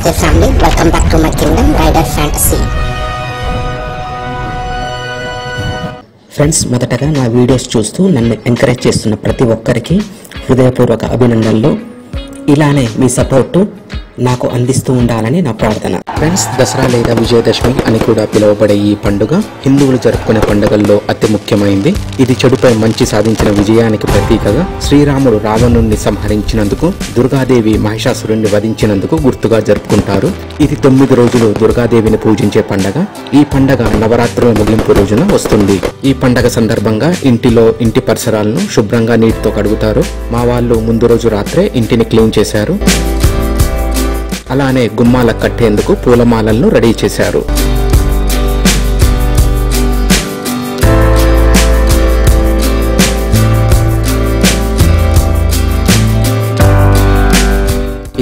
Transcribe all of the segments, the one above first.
నమస్తే family, welcome back to my kingdom rider fantasy. Friends, మొదటగా నా వీడియోస్ చూస్తూ నన్ను ఎంకరేజ్ చేస్తున్న ప్రతి ఒక్కరికి హృదయపూర్వక అభినందనలు. ఇలానే మీ సపోర్టు నాకు అందిస్తూ ఉండాలని నా ప్రార్థన. ఫ్రెండ్స్, దసరా లేదా విజయదశమి అని కూడా పిలువబడే ఈ పండుగ హిందువులు జరుపుకునే పండుగల్లో అతి ముఖ్యమైంది. ఇది చెడుపై మంచి సాధించిన విజయానికి ప్రతీకగా శ్రీరాముడు రావణుణ్ణి సంహరించినందుకు, దుర్గాదేవి మహిషాసురుణ్ణి వధించినందుకు గుర్తుగా జరుపుకుంటారు. ఇది 9 రోజులు దుర్గాదేవిని పూజించే పండగ. ఈ పండగ నవరాత్రుల ముగింపు రోజున వస్తుంది. ఈ పండగ సందర్భంగా ఇంటి పరిసరాలను శుభ్రంగా నీటితో కడుగుతారు. మా వాళ్ళు ముందు రోజు రాత్రే ఇంటిని క్లీన్ చేశారు. అలానే గుమ్మాలకు కట్టేందుకు పూలమాలలను రెడీ చేశారు.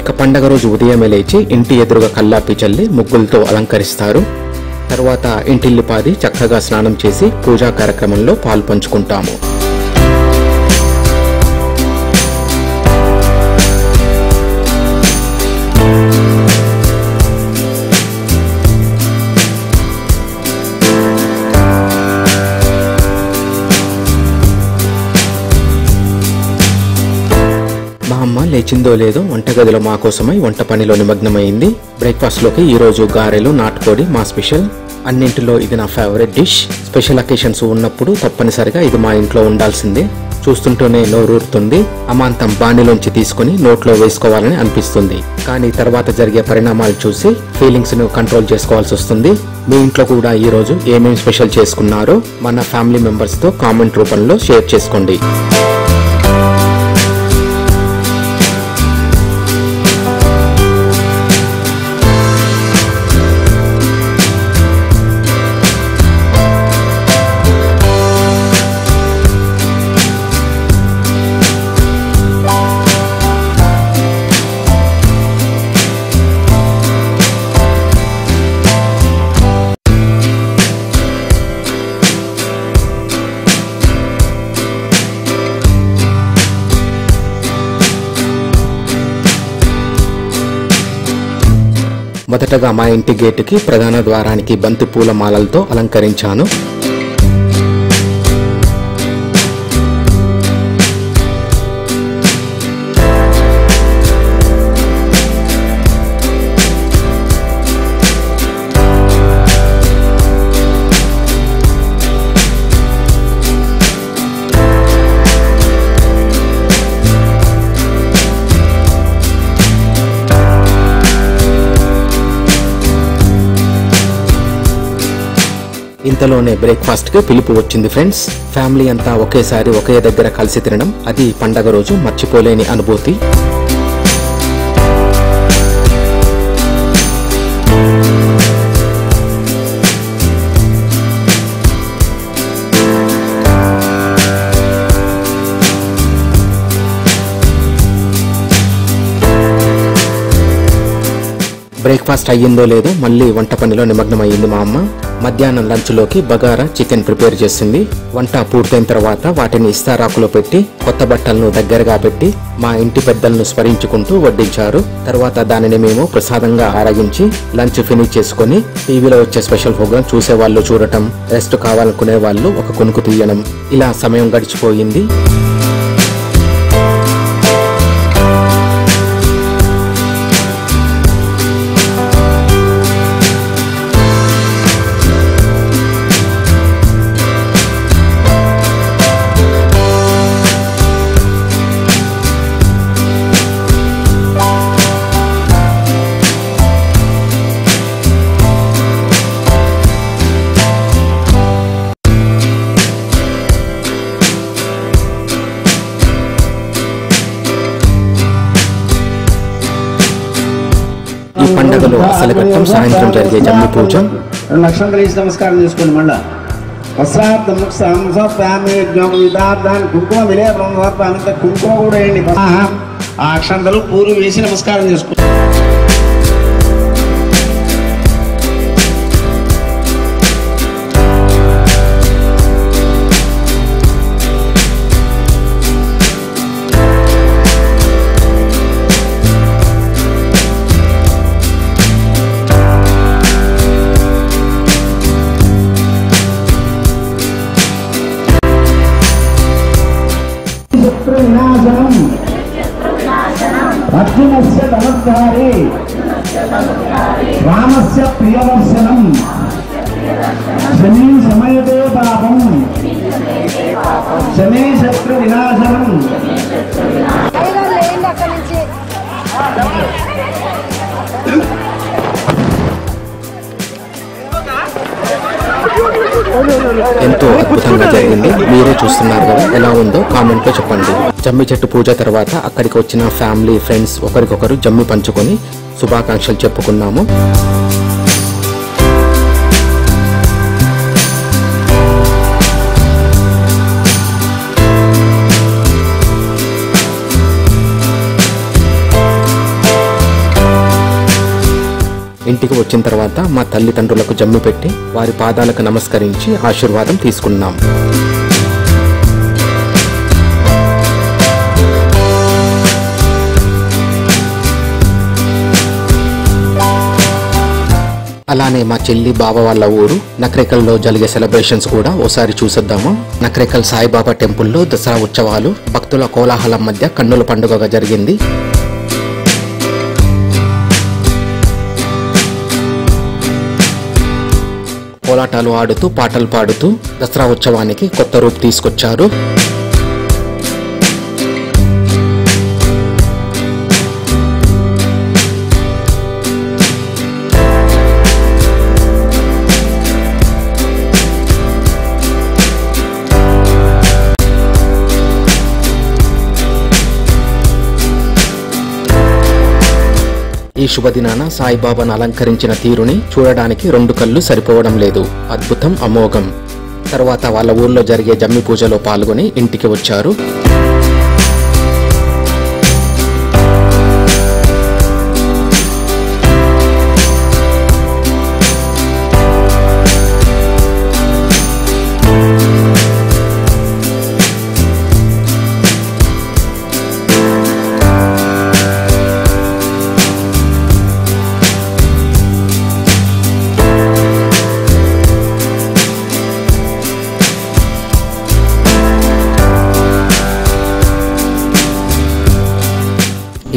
ఇక పండగ రోజు ఉదయమే లేచి ఇంటి ఎదురుగా కల్లాపి చల్లి ముగ్గులతో అలంకరిస్తారు. తర్వాత ఇంటిల్లిపాది చక్కగా స్నానం చేసి పూజా కార్యక్రమంలో పాలు పంచుకుంటాము. మా అమ్మ లేచిందో లేదో వంటగదిలో మా కోసమై వంట పనిలో నిమగ్నమైంది. బ్రేక్ఫాస్ట్ లోకి ఈరోజు గారెలు, నాటుకోడి మా స్పెషల్. అన్నింటిలో ఇది నా ఫేవరెట్ డిష్. స్పెషల్ అకేషన్స్ ఉన్నప్పుడు తప్పనిసరిగా ఇది మా ఇంట్లో ఉండాల్సిందే. చూస్తుంటూనే నోరూరుతుంది. అమాంతం బాణిలోంచి తీసుకుని నోట్లో వేసుకోవాలని అనిపిస్తుంది. కానీ తర్వాత జరిగే పరిణామాలు చూసి ఫీలింగ్స్ ను కంట్రోల్ చేసుకోవాల్సి వస్తుంది. మీ ఇంట్లో కూడా ఈ రోజు ఏమేమి స్పెషల్ చేసుకున్నారో మన ఫ్యామిలీ మెంబర్స్ తో కామెంట్ రూపంలో షేర్ చేసుకోండి. మొదటగా మా ఇంటి గేటుకి ప్రధాన ద్వారానికి బంతి పూల మాలలతో అలంకరించాను. ఇంతలోనే బ్రేక్ఫాస్ట్ కి పిలుపు వచ్చింది ఫ్రెండ్స్. ఫ్యామిలీ అంతా ఒకేసారి ఒకే దగ్గర కలిసి తినడం అది పండగ రోజు మర్చిపోలేని అనుభూతి. బ్రేక్ఫాస్ట్ అయ్యిందో లేదో మళ్ళీ వంట పనిలో నిమగ్నమయ్యింది మా అమ్మ. మధ్యాహ్నం లంచ్లోకి బగారా చికెన్ ప్రిపేర్ చేసింది. వంట పూర్తయిన తర్వాత వాటిని ఇస్తారాకులో పెట్టి కొత్త బట్టలను దగ్గరగా పెట్టి మా ఇంటి పెద్దలను స్మరించుకుంటూ వడ్డించారు. తర్వాత దానిని మేము ప్రసాదంగా ఆరగించి లంచ్ ఫినిష్ చేసుకుని టీవీలో వచ్చే స్పెషల్ ప్రోగ్రామ్ చూసే వాళ్ళు చూడటం, రెస్ట్ కావాలనుకునే వాళ్ళు ఒక కొనుక్కు తీయడం, ఇలా సమయం గడిచిపోయింది. ఈ పండుగలో అసలు ఘట్టం సాయంత్రం జరిగే జమ్మి పూజ. 2 లక్షలు కలిసి నమస్కారం చేసుకోండి. మళ్ళా కుంకుమ విలే కుంకుమ కూడా వేయండి. ఆ అక్షంతలు పూలు వేసి నమస్కారం చేసుకోండి. భక్తిహారి రామస్య ప్రియదర్శనం శని సమయతే పాపం శని శత్రు వినాశనం. ఎంతో అద్భుతంగా జరిగింది. మీరే చూస్తున్నారు కదా, ఎలా ఉందో కామెంట్ లో చెప్పండి. జమ్మి చెట్టు పూజ తర్వాత అక్కడికి వచ్చిన ఫ్యామిలీ ఫ్రెండ్స్ ఒకరికొకరు జమ్మి పంచుకొని శుభాకాంక్షలు చెప్పుకున్నాము. ఇంటికి వచ్చిన తర్వాత మా తల్లిదండ్రులకు జమ్మి పెట్టి వారి పాదాలకు నమస్కరించి ఆశీర్వాదం తీసుకున్నాం. అలానే మా చెల్లి బావ వాళ్ళ ఊరు నకరేకల్లో జరిగే సెలబ్రేషన్స్ కూడా ఓసారి చూసేద్దాము. నకరేకల్ సాయిబాబా టెంపుల్లో దసరా ఉత్సవాలు భక్తుల కోలాహలం మధ్య కన్నుల పండుగగా జరిగింది. కోలాటాలు ఆడుతూ పాటలు పాడుతూ దసరా ఉత్సవానికి కొత్త రూపు తీసుకొచ్చారు. ఈ శుభదినాన సాయిబాబాను అలంకరించిన తీరుని చూడడానికి 2 కళ్ళు సరిపోవడం లేదు. అద్భుతం, అమోఘం. తర్వాత వాళ్ళ ఊర్లో జరిగే జమ్మి పూజలో పాల్గొని ఇంటికి వచ్చారు.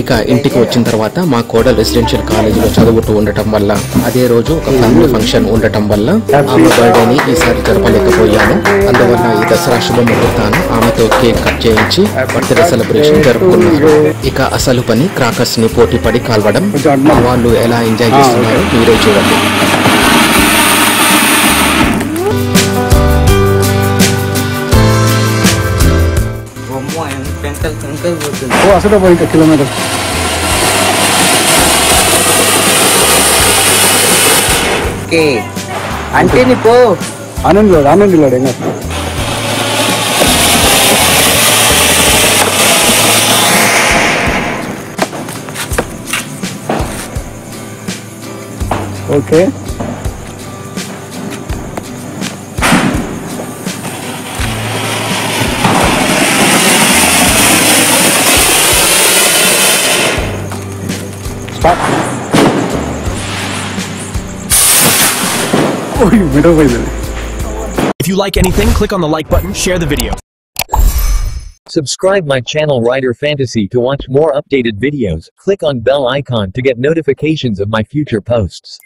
ఇక ఇంటికి వచ్చిన తర్వాత మా కోడలు రెసిడెన్షియల్ కాలేజీలో చదువుతూ ఉండటం వల్ల అదే రోజు ఒక ఫ్యామిలీ ఫంక్షన్ ఉండటం వల్ల ఆమె బర్త్డేని ఈసారి జరపలేకపోయాను. అందువల్ల ఈ దసరా శుభ ముహూర్తాన ఆమెతో కేక్ కట్ చేయించి బర్త్డే సెలబ్రేషన్ జరుపుకున్నారు. ఇక అసలు పని క్రాకర్స్ ని పోటీ పడి కాల్వడం. వాళ్ళు ఎలా ఎంజాయ్ చేస్తున్నారో మీరే చూడండి. అసలు పోయి కిలోమీటర్ అంటే నీ పో ఆనంద్ ఇంకా okay. If you like anything, click on the like button, share the video. Subscribe my channel Rider Fantasy to watch more updated videos. Click on bell icon to get notifications of my future posts.